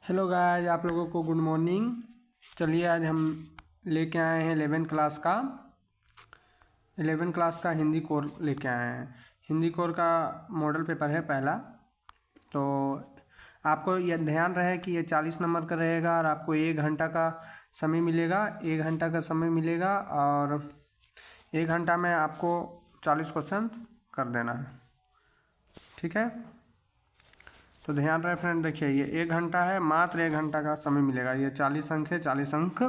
Hello guys, आप लोगों को गुड मॉर्निंग। चलिए आज हम लेके आए हैं 11 क्लास का हिंदी कोर लेके आए हैं। हिंदी कोर का मॉडल पेपर है पहला। तो आपको यह ध्यान रहे कि ये 40 नंबर का रहेगा और आपको 1 घंटा का समय मिलेगा। 1 घंटा का समय मिलेगा और 1 घंटा में आपको 40 क्वेश्चन कर देना है, ठीक है। तो ध्यान रहे फ्रेंड, देखिए ये 1 घंटा है, मात्र 1 घंटा का समय मिलेगा। ये 40 अंक है, 40 अंक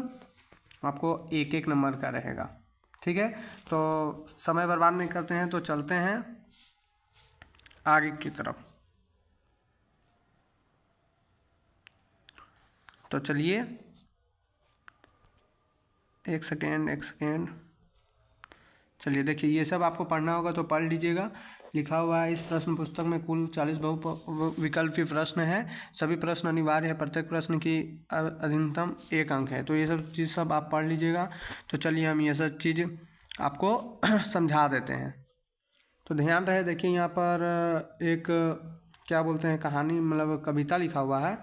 आपको एक एक नंबर का रहेगा, ठीक है। तो समय बर्बाद नहीं करते हैं, तो चलते हैं आगे की तरफ। तो चलिए एक सेकेंड। चलिए देखिए, ये सब आपको पढ़ना होगा तो पढ़ लीजिएगा। लिखा हुआ है इस प्रश्न पुस्तक में कुल 40 बहुविकल्पीय प्रश्न है। सभी प्रश्न अनिवार्य है। प्रत्येक प्रश्न की अधिकतम 1 अंक है। तो ये सब चीज़ सब आप पढ़ लीजिएगा। तो चलिए हम ये सब चीज़ आपको समझा देते हैं। तो ध्यान रहे, देखिए यहाँ पर एक क्या बोलते हैं कहानी, मतलब कविता लिखा हुआ है।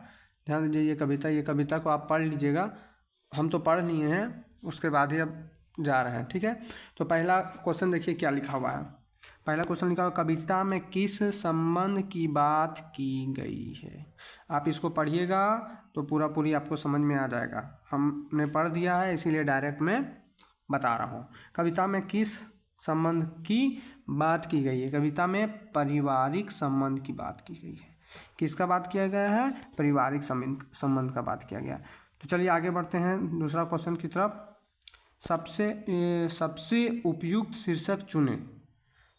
ध्यान दीजिए, ये कविता को आप पढ़ लीजिएगा। हम तो पढ़ लिए हैं, उसके बाद ही अब जा रहे हैं, ठीक है। तो पहला क्वेश्चन देखिए क्या लिखा हुआ है। पहला क्वेश्चन लिखा हुआ, कविता में किस संबंध की बात की गई है। आप इसको पढ़िएगा तो पूरी आपको समझ में आ जाएगा। हमने पढ़ दिया है इसीलिए डायरेक्ट मैं बता रहा हूँ। कविता में किस संबंध की बात की गई है। कविता में पारिवारिक संबंध की बात की गई है। किसका बात किया गया है? पारिवारिक संबंध का बात किया गया। तो चलिए आगे बढ़ते हैं दूसरा क्वेश्चन की तरफ। सबसे उपयुक्त शीर्षक चुने।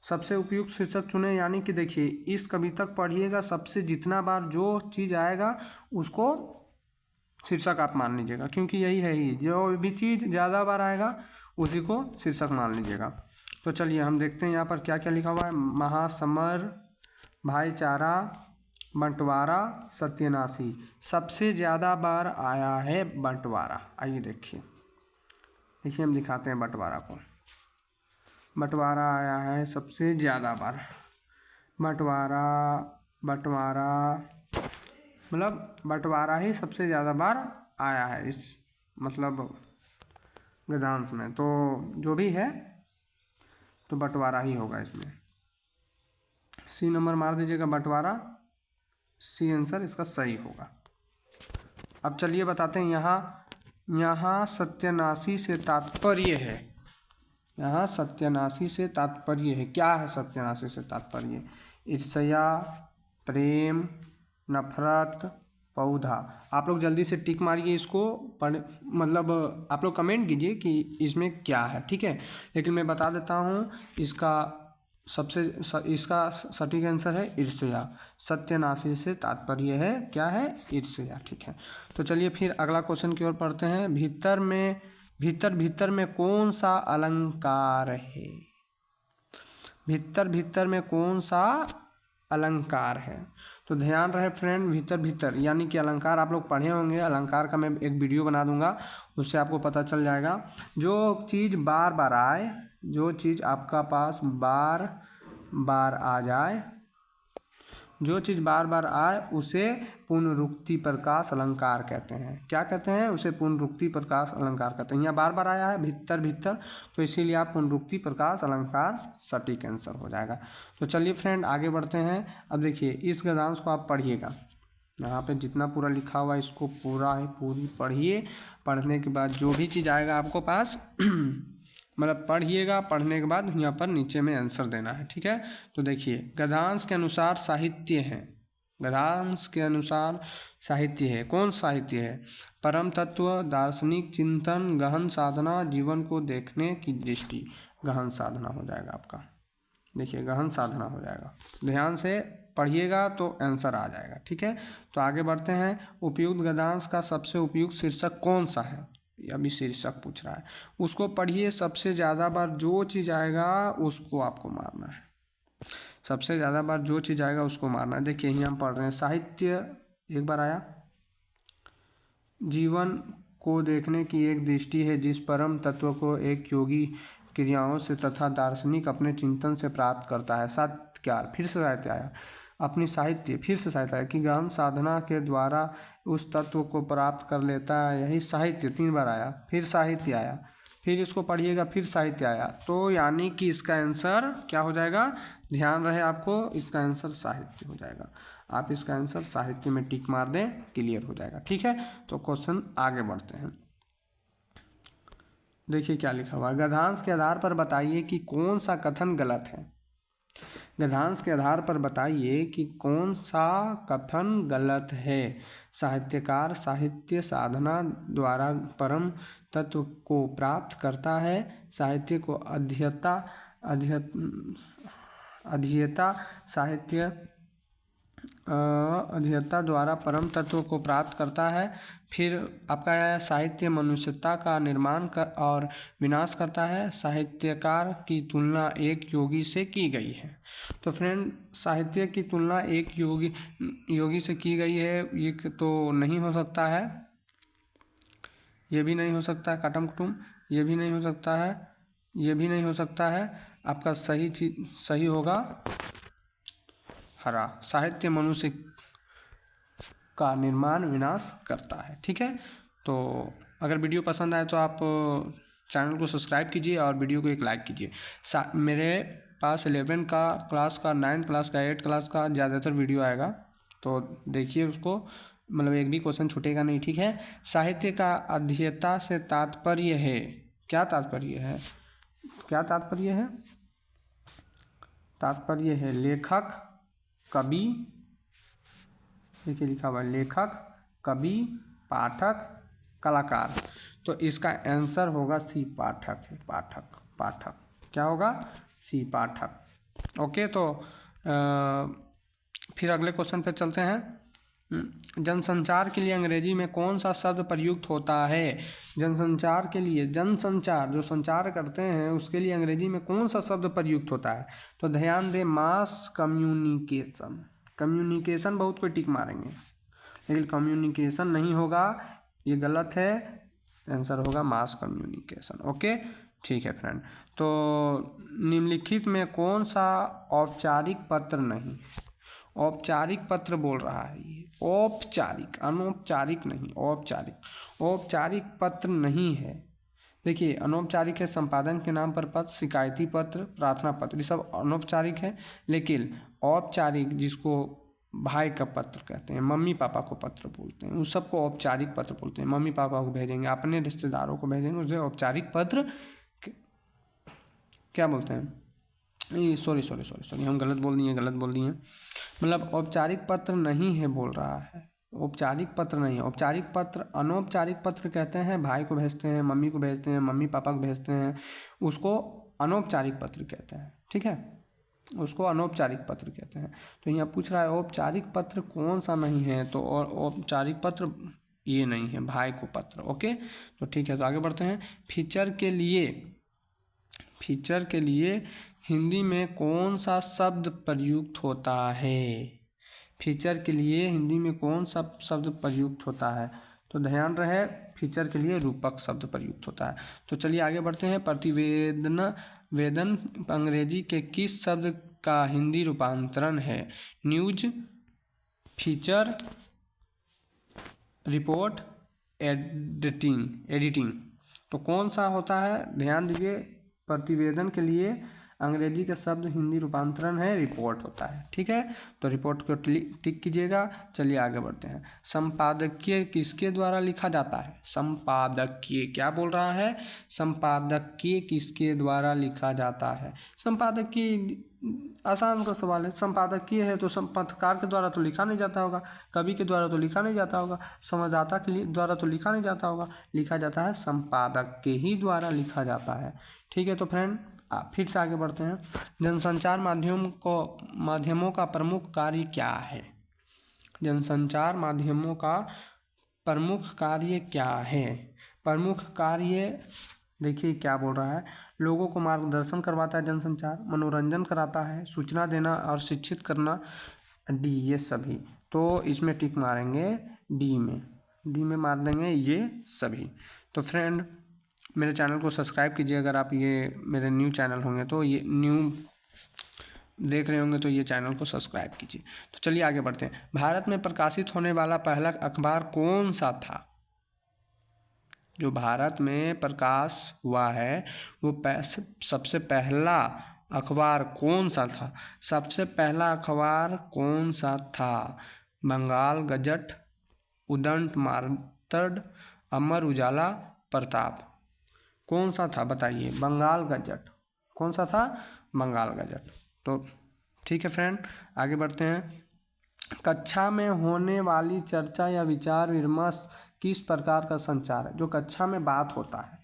सबसे उपयुक्त शीर्षक चुने यानी कि देखिए इस कविता को पढ़िएगा, सबसे जितना बार जो चीज़ आएगा उसको शीर्षक आप मान लीजिएगा, क्योंकि यही है ही, जो भी चीज़ ज़्यादा बार आएगा उसी को शीर्षक मान लीजिएगा। तो चलिए हम देखते हैं यहाँ पर क्या क्या लिखा हुआ है। महासमर, भाईचारा, बंटवारा, सत्यानाशी। सबसे ज़्यादा बार आया है बंटवारा। आइए देखिए हम दिखाते हैं बंटवारा को। बंटवारा आया है सबसे ज़्यादा बार। बंटवारा मतलब बंटवारा ही सबसे ज़्यादा बार आया है इस मतलब गद्यांश में। तो जो भी है तो बंटवारा ही होगा इसमें। सी नंबर मार दीजिएगा, बंटवारा सी आंसर इसका सही होगा। अब चलिए बताते हैं यहाँ सत्यानाशी से तात्पर्य है। यहाँ सत्यानाशी से तात्पर्य है। क्या है सत्यानाशी से तात्पर्य? ईर्ष्या, प्रेम, नफरत, पौधा। आप लोग जल्दी से टिक मारिए इसको, मतलब आप लोग कमेंट कीजिए कि इसमें क्या है, ठीक है। लेकिन मैं बता देता हूँ, इसका सटीक आंसर है ईर्ष्या। सत्यानाशी से तात्पर्य है क्या है? ईर्ष्या, ठीक है। तो चलिए फिर अगला क्वेश्चन की ओर पढ़ते हैं। भीतर में कौन सा अलंकार है? भीतर में कौन सा अलंकार है? तो ध्यान रहे फ्रेंड, भीतर यानी कि अलंकार आप लोग पढ़े होंगे। अलंकार का मैं एक वीडियो बना दूंगा, उससे आपको पता चल जाएगा। जो चीज़ बार बार आए, जो चीज़ आपका पास बार बार आ जाए, जो चीज़ बार बार आए उसे पुनरुक्ति प्रकाश अलंकार कहते हैं। क्या कहते हैं? उसे पुनरुक्ति प्रकाश अलंकार कहते हैं। यहाँ बार बार आया है भीतर, तो इसीलिए आप पुनरुक्ति प्रकाश अलंकार सटीक आंसर हो जाएगा। तो चलिए फ्रेंड आगे बढ़ते हैं। अब देखिए इस गद्यांश को आप पढ़िएगा। यहाँ पे जितना पूरा लिखा हुआ है इसको पूरी पढ़िए। पढ़ने के बाद जो भी चीज़ आएगा आपको पास मतलब पढ़िएगा। पढ़ने के बाद यहाँ पर नीचे में आंसर देना है, ठीक है। तो देखिए गद्यांश के अनुसार साहित्य है। गद्यांश के अनुसार साहित्य है। कौन साहित्य है? परम तत्व, दार्शनिक चिंतन, गहन साधना, जीवन को देखने की दृष्टि। गहन साधना हो जाएगा आपका। देखिए गहन साधना हो जाएगा। ध्यान से पढ़िएगा तो आंसर आ जाएगा, ठीक है। तो आगे बढ़ते हैं। उपयुक्त गद्यांश का सबसे उपयुक्त शीर्षक कौन सा है? अभी शीर्षक पूछ रहा है, उसको पढ़िए। सबसे ज़्यादा बार जो चीज़ आएगा उसको आपको मारना है। सबसे ज़्यादा बार जो चीज़ आएगा उसको मारना है। देखिए यहाँ हम पढ़ रहे हैं साहित्य, एक बार आया। जीवन को देखने की एक दृष्टि है जिस परम तत्व को एक योगी क्रियाओं से तथा दार्शनिक अपने चिंतन से प्राप्त करता है। साहित्यकार, फिर से साहित्य आया। अपनी साहित्य, फिर से सहायता है कि गहन साधना के द्वारा उस तत्व को प्राप्त कर लेता है, यही साहित्य 3 बार आया, फिर साहित्य आया, फिर इसको पढ़िएगा, फिर साहित्य आया, तो यानी कि इसका आंसर क्या हो जाएगा, ध्यान रहे आपको, इसका आंसर साहित्य हो जाएगा। आप इसका आंसर साहित्य में टिक मार दें, क्लियर हो जाएगा। ठीक है, तो क्वेश्चन आगे बढ़ते हैं। देखिए क्या लिखा हुआ है, गद्यांश के आधार पर बताइए कि कौन सा कथन गलत है। गद्यांश के आधार पर बताइए कि कौन सा कथन गलत है। साहित्यकार साहित्य साधना द्वारा परम तत्व को प्राप्त करता है। साहित्य को अध्येता साहित्य अध्येता द्वारा परम तत्व को प्राप्त करता है। फिर आपका है साहित्य मनुष्यता का निर्माण कर और विनाश करता है। साहित्यकार की तुलना एक योगी से की गई है। तो फ्रेंड, साहित्य की तुलना एक योगी से की गई है, ये तो नहीं हो सकता है, ये भी नहीं हो सकता है, काटम कुटुम, ये भी नहीं हो सकता है, ये भी नहीं हो सकता है। आपका सही होगा हरा, साहित्य मनुष्य का निर्माण विनाश करता है। ठीक है, तो अगर वीडियो पसंद आए तो आप चैनल को सब्सक्राइब कीजिए और वीडियो को एक लाइक कीजिए। मेरे पास 11 का क्लास का, 9th क्लास का, 8th क्लास का ज़्यादातर वीडियो आएगा, तो देखिए उसको, मतलब एक भी क्वेश्चन छूटेगा नहीं। ठीक है, साहित्य का अध्येता से तात्पर्य है, क्या तात्पर्य है, क्या तात्पर्य है, तात्पर्य है लेखक, कवि, देखिए लिखा हुआ है लेखक, कवि, पाठक, कलाकार। तो इसका आंसर होगा सी, पाठक है, पाठक, पाठक क्या होगा, सी, पाठक। ओके, तो फिर अगले क्वेश्चन पे चलते हैं। जनसंचार के लिए अंग्रेजी में कौन सा शब्द प्रयुक्त होता है। जनसंचार के लिए, जनसंचार जो संचार करते हैं उसके लिए अंग्रेजी में कौन सा शब्द प्रयुक्त होता है। तो ध्यान दें, मास कम्युनिकेशन। कम्युनिकेशन बहुत कोई टिक मारेंगे, लेकिन कम्युनिकेशन नहीं होगा, ये गलत है, आंसर होगा मास कम्युनिकेशन। ओके, ठीक है फ्रेंड। तो निम्नलिखित में कौन सा औपचारिक पत्र नहीं, औपचारिक पत्र बोल रहा है ये, औपचारिक, अनौपचारिक नहीं, औपचारिक, औपचारिक पत्र नहीं है। देखिए, अनौपचारिक है संपादन के नाम पर पत्र, शिकायती पत्र, प्रार्थना पत्र, ये सब अनौपचारिक है। लेकिन औपचारिक, जिसको भाई का पत्र कहते हैं, मम्मी पापा को पत्र बोलते हैं, उस सबको औपचारिक पत्र बोलते हैं। मम्मी पापा को भेजेंगे, अपने रिश्तेदारों को भेजेंगे, उसे औपचारिक पत्र क्या बोलते हैं। सॉरी, हम गलत बोल दिए, मतलब औपचारिक पत्र नहीं है बोल रहा है, औपचारिक पत्र नहीं है। औपचारिक पत्र, अनौपचारिक पत्र कहते हैं, भाई को भेजते हैं, मम्मी को भेजते हैं, मम्मी पापा को भेजते हैं, उसको अनौपचारिक पत्र कहते हैं। ठीक है, उसको अनौपचारिक पत्र कहते हैं। तो यहाँ पूछ रहा है औपचारिक पत्र कौन सा नहीं है, तो औपचारिक पत्र ये नहीं है, भाई को पत्र। ओके, तो ठीक है, तो आगे बढ़ते हैं। फीचर के लिए हिंदी में कौन सा शब्द प्रयुक्त होता है। फीचर के लिए हिंदी में कौन सा शब्द प्रयुक्त होता है। तो ध्यान रहे, फीचर के लिए रूपक शब्द प्रयुक्त होता है। तो चलिए आगे बढ़ते हैं। वेदन अंग्रेजी के किस शब्द का हिंदी रूपांतरण है। News, feature, report, editing. तो कौन सा होता है, ध्यान दीजिए, प्रतिवेदन के लिए अंग्रेजी का शब्द हिंदी रूपांतरण है रिपोर्ट होता है। ठीक है, तो रिपोर्ट को टिक कीजिएगा। चलिए आगे बढ़ते हैं। संपादकीय किसके द्वारा लिखा जाता है। संपादकीय क्या बोल रहा है, संपादकीय किसके द्वारा लिखा जाता है। संपादकीय आसान का सवाल है, संपादकीय है तो पत्रकार के द्वारा तो लिखा नहीं जाता होगा, कवि के द्वारा तो लिखा नहीं जाता होगा, संवाददाता के द्वारा तो लिखा नहीं जाता होगा, लिखा जाता है संपादक के ही द्वारा लिखा जाता है। ठीक है, तो फ्रेंड फिर से आगे बढ़ते हैं। जनसंचार माध्यमों का प्रमुख कार्य क्या है। जनसंचार माध्यमों का प्रमुख कार्य क्या है। प्रमुख कार्य देखिए क्या बोल रहा है, लोगों को मार्गदर्शन करवाता है जनसंचार, मनोरंजन कराता है, सूचना देना और शिक्षित करना, डी ये सभी। तो इसमें टिक मारेंगे डी में मार देंगे ये सभी। तो फ्रेंड मेरे चैनल को सब्सक्राइब कीजिए, अगर आप ये मेरे न्यू चैनल होंगे तो ये न्यू देख रहे होंगे तो ये चैनल को सब्सक्राइब कीजिए। तो चलिए आगे बढ़ते हैं। भारत में प्रकाशित होने वाला पहला अखबार कौन सा था? जो भारत में प्रकाश हुआ है वो सबसे पहला अखबार कौन सा था? सबसे पहला अखबार कौन सा था? बंगाल गजट, उदंत मार्तंड, अमर उजाला, प्रताप। कौन सा था बताइए? बंगाल गजट। कौन सा था? बंगाल गजट। तो ठीक है फ्रेंड, आगे बढ़ते हैं। कक्षा में होने वाली चर्चा या विचार विमर्श किस प्रकार का संचार है? जो कक्षा में बात होता है,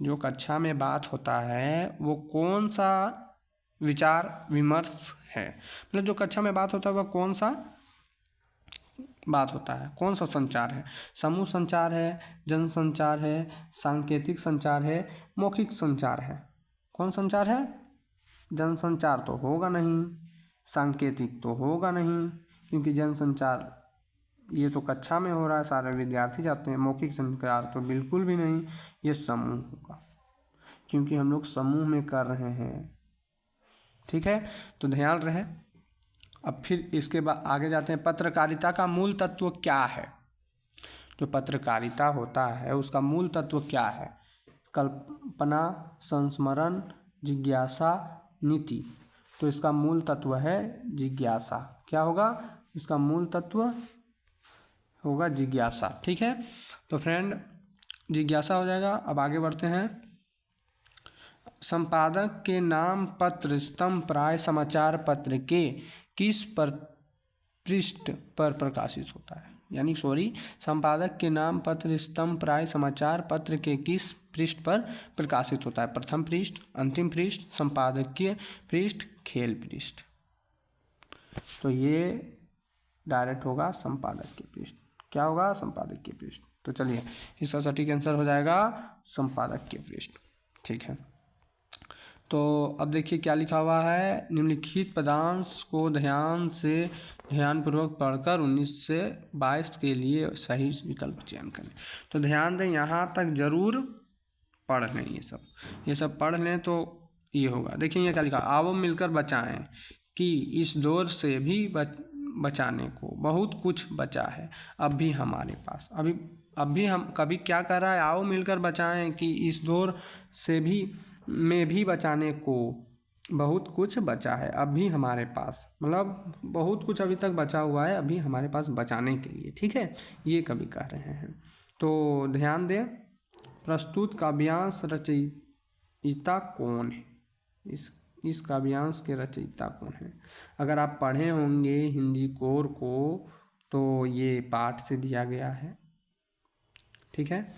जो कक्षा में बात होता है वो कौन सा विचार विमर्श है? मतलब जो कक्षा में बात होता है वह कौन सा बात होता है, कौन सा संचार है? समूह संचार है, जनसंचार है, सांकेतिक संचार है, मौखिक संचार है? कौन संचार है? जनसंचार तो होगा नहीं, सांकेतिक तो होगा नहीं, क्योंकि जनसंचार ये तो कक्षा में हो रहा है, सारे विद्यार्थी जाते हैं। मौखिक संचार तो बिल्कुल भी नहीं, ये समूह होगा, क्योंकि हम लोग समूह में कर रहे हैं। ठीक है, तो ध्यान रहे। अब फिर इसके बाद आगे जाते हैं। पत्रकारिता का मूल तत्व क्या है? जो पत्रकारिता होता है उसका मूल तत्व क्या है? कल्पना, संस्मरण, जिज्ञासा, नीति। तो इसका मूल तत्व है जिज्ञासा। क्या होगा? इसका मूल तत्व होगा जिज्ञासा। ठीक है, तो फ्रेंड जिज्ञासा हो जाएगा। अब आगे बढ़ते हैं। संपादक के नाम पत्र स्तंभ प्राय समाचार पत्र के किस पृष्ठ पर प्रकाशित होता है? यानी संपादक के नाम पत्र स्तंभ प्राय समाचार पत्र के किस पृष्ठ पर प्रकाशित होता है? प्रथम पृष्ठ, अंतिम पृष्ठ, संपादकीय पृष्ठ, खेल पृष्ठ। तो ये डायरेक्ट होगा संपादकीय पृष्ठ। क्या होगा? संपादकीय पृष्ठ। तो चलिए इसका सटीक आंसर हो जाएगा संपादकीय पृष्ठ। ठीक है, तो अब देखिए क्या लिखा हुआ है। निम्नलिखित पदांश को ध्यानपूर्वक पढ़कर 19 से 22 के लिए सही विकल्प चयन करें। तो ध्यान दें, यहाँ तक जरूर पढ़ लें, ये सब पढ़ लें तो ये होगा। देखिए ये क्या लिखा, आओ मिलकर बचाएं कि इस दौर से भी बचाने को बहुत कुछ बचा है अब भी हमारे पास। अभी हम कभी क्या कर रहा है? आओ मिलकर बचाएं कि इस दौर से भी बचाने को बहुत कुछ बचा है अब भी हमारे पास। मतलब बहुत कुछ अभी तक बचा हुआ है अभी हमारे पास बचाने के लिए। ठीक है, ये कवि कह रहे हैं। तो ध्यान दें, प्रस्तुत काव्यांश रचयिता कौन है? इस काव्यांश के रचयिता कौन है? अगर आप पढ़े होंगे हिंदी कोर को तो ये पाठ से दिया गया है। ठीक है,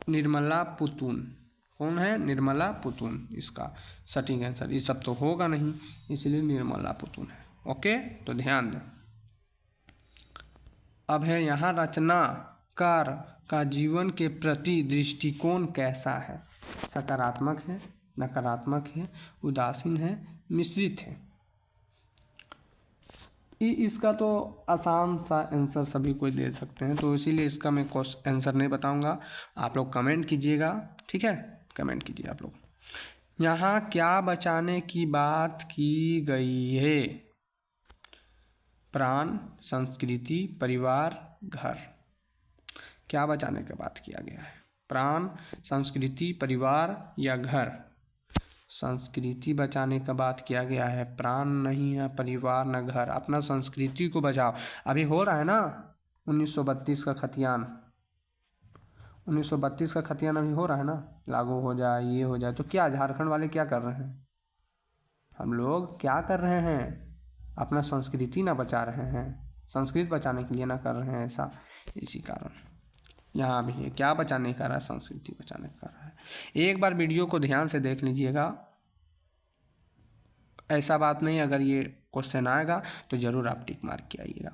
निर्मला पुतून। कौन है? निर्मला पुतून इसका सटीक आंसर। ये सब तो होगा नहीं, इसलिए निर्मला पुतून है। ओके, तो ध्यान दें। अब है यहाँ रचनाकार का जीवन के प्रति दृष्टिकोण कैसा है? सकारात्मक है, नकारात्मक है, उदासीन है, मिश्रित है? इसका तो आसान सा आंसर सभी कोई दे सकते हैं, तो इसीलिए इसका मैं आंसर नहीं बताऊंगा। आप लोग कमेंट कीजिएगा। ठीक है, कमेंट कीजिए आप लोग। यहाँ क्या बचाने की बात की गई है? प्राण, संस्कृति, परिवार, घर। क्या बचाने की बात किया गया है? प्राण, संस्कृति, परिवार या घर? संस्कृति बचाने का बात किया गया है। प्राण नहीं है, परिवार न घर। अपना संस्कृति को बचाओ। अभी हो रहा है ना 1932 का खतियान। 1932 का खतियान अभी हो रहा है ना, लागू हो जाए, ये हो जाए, तो क्या झारखंड वाले क्या कर रहे हैं? हम लोग क्या कर रहे हैं? अपना संस्कृति ना बचा रहे हैं, संस्कृत बचाने के लिए ना कर रहे हैं ऐसा। इसी कारण यहाँ भी है, क्या बचाने का रहा है? संस्कृति बचाने का रहा है। एक बार वीडियो को ध्यान से देख लीजिएगा, ऐसा बात नहीं अगर ये क्वेश्चन आएगा तो ज़रूर आप टिक मार्क के आइएगा।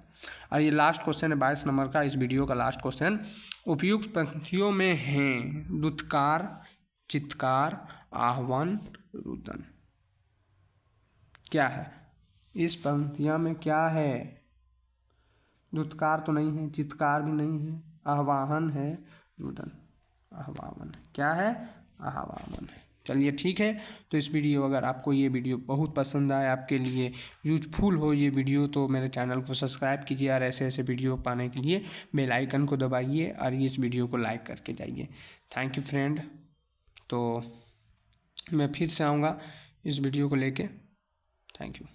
और ये लास्ट क्वेश्चन है 22 नंबर का, इस वीडियो का लास्ट क्वेश्चन। उपयुक्त पंक्तियों में हैं दुत्कार, चित्कार, आह्वान, रुदन। क्या है? इस पंक्तियों में क्या है? दुत्कार तो नहीं है, चित्कार भी नहीं है, आह्वान है, रुदन। आह्वान क्या है? आह्वान है। चलिए ठीक है। तो इस वीडियो अगर आपको ये वीडियो बहुत पसंद आए, आपके लिए यूजफुल हो ये वीडियो, तो मेरे चैनल को सब्सक्राइब कीजिए और ऐसे ऐसे वीडियो पाने के लिए बेल आइकन को दबाइए और इस वीडियो को लाइक करके जाइए। Thank you friend. तो मैं फिर से आऊँगा इस वीडियो को लेके। Thank you.